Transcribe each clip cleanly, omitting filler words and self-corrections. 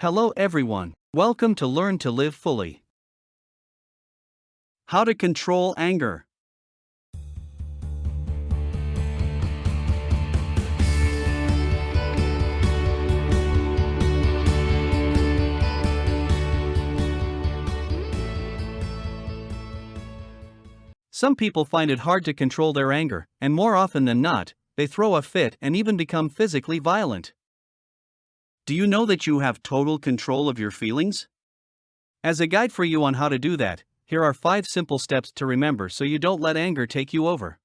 Hello everyone, welcome to Learn to Live Fully. How to control anger. Some people find it hard to control their anger, and more often than not, they throw a fit and even become physically violent. Do you know that you have total control of your feelings? As a guide for you on how to do that, here are 5 simple steps to remember so you don't let anger take you over.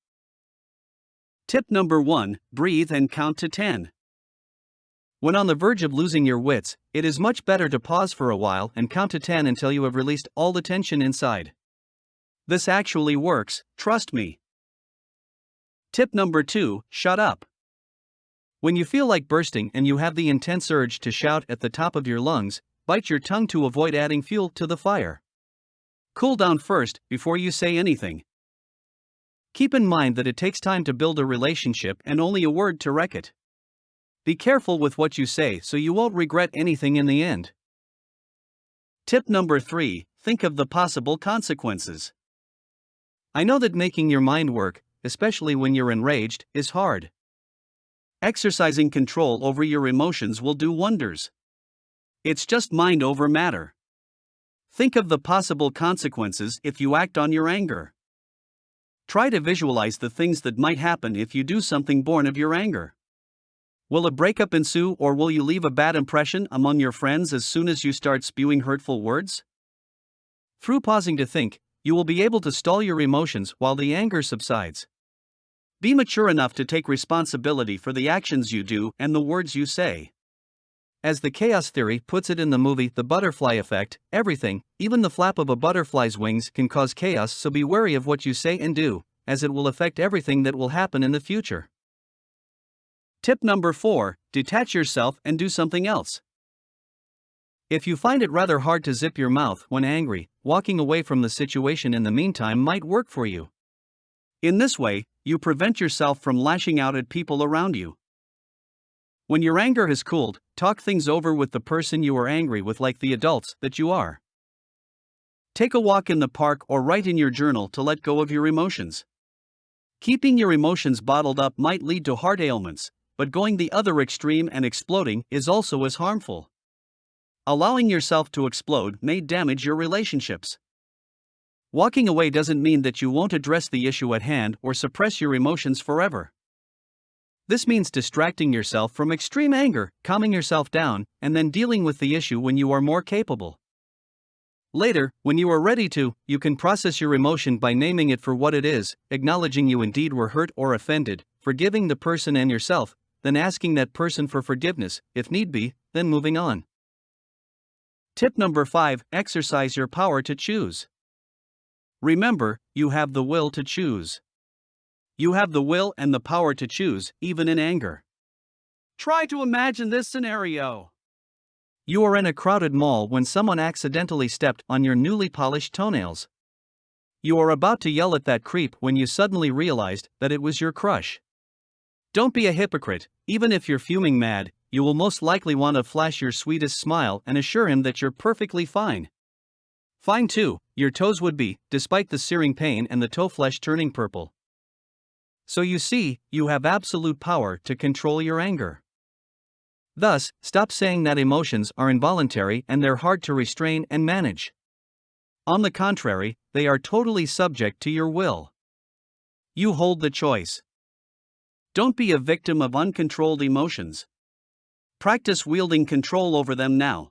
Tip number 1: breathe and count to 10. When on the verge of losing your wits, it is much better to pause for a while and count to 10 until you have released all the tension inside. This actually works, trust me. Tip number 2: shut up. When you feel like bursting and you have the intense urge to shout at the top of your lungs, bite your tongue to avoid adding fuel to the fire. Cool down first before you say anything. Keep in mind that it takes time to build a relationship and only a word to wreck it. Be careful with what you say so you won't regret anything in the end. Tip number 3: think of the possible consequences. I know that making your mind work, especially when you're enraged, is hard. Exercising control over your emotions will do wonders. It's just mind over matter. Think of the possible consequences if you act on your anger. Try to visualize the things that might happen if you do something born of your anger. Will a breakup ensue, or will you leave a bad impression among your friends as soon as you start spewing hurtful words? Through pausing to think, you will be able to stall your emotions while the anger subsides. Be mature enough to take responsibility for the actions you do and the words you say. As the chaos theory puts it in the movie The Butterfly Effect, everything, even the flap of a butterfly's wings, can cause chaos, so be wary of what you say and do, as it will affect everything that will happen in the future. Tip number 4: detach yourself and do something else. If you find it rather hard to zip your mouth when angry, walking away from the situation in the meantime might work for you. In this way, you prevent yourself from lashing out at people around you. When your anger has cooled, talk things over with the person you are angry with like the adults that you are. Take a walk in the park or write in your journal to let go of your emotions. Keeping your emotions bottled up might lead to heart ailments, but going the other extreme and exploding is also as harmful. Allowing yourself to explode may damage your relationships. Walking away doesn't mean that you won't address the issue at hand or suppress your emotions forever. This means distracting yourself from extreme anger, calming yourself down, and then dealing with the issue when you are more capable. Later, when you are ready to, you can process your emotion by naming it for what it is, acknowledging you indeed were hurt or offended, forgiving the person and yourself, then asking that person for forgiveness, if need be, then moving on. Tip number 5: exercise your power to choose. Remember, you have the will to choose. You have the will and the power to choose, even in anger. Try to imagine this scenario. You are in a crowded mall when someone accidentally stepped on your newly polished toenails. You are about to yell at that creep when you suddenly realized that it was your crush. Don't be a hypocrite. Even if you're fuming mad, you will most likely want to flash your sweetest smile and assure him that you're perfectly fine. Fine too, your toes would be, despite the searing pain and the toe flesh turning purple. So you see, you have absolute power to control your anger. Thus, stop saying that emotions are involuntary and they're hard to restrain and manage. On the contrary, they are totally subject to your will. You hold the choice. Don't be a victim of uncontrolled emotions. Practice wielding control over them now.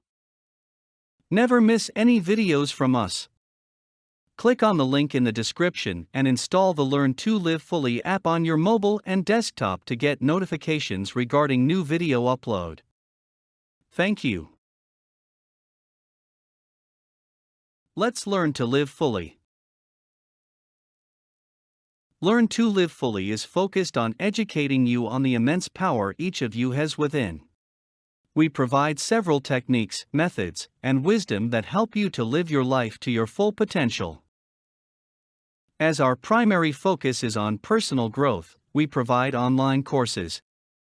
Never miss any videos from us. Click on the link in the description and install the Learn to Live Fully app on your mobile and desktop to get notifications regarding new video upload. Thank you. Let's learn to live fully. Learn to Live Fully is focused on educating you on the immense power each of you has within. We provide several techniques, methods, and wisdom that help you to live your life to your full potential. As our primary focus is on personal growth, we provide online courses,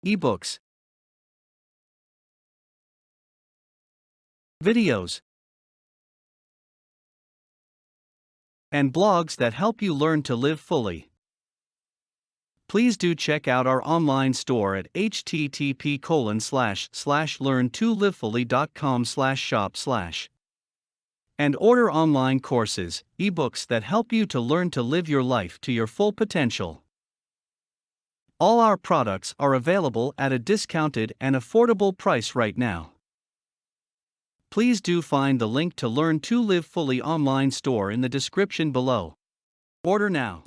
ebooks, videos, and blogs that help you learn to live fully. Please do check out our online store at http://learn2livefully.com/shop/ and order online courses, ebooks that help you to learn to live your life to your full potential. All our products are available at a discounted and affordable price right now. Please do find the link to Learn to Live Fully online store in the description below. Order now.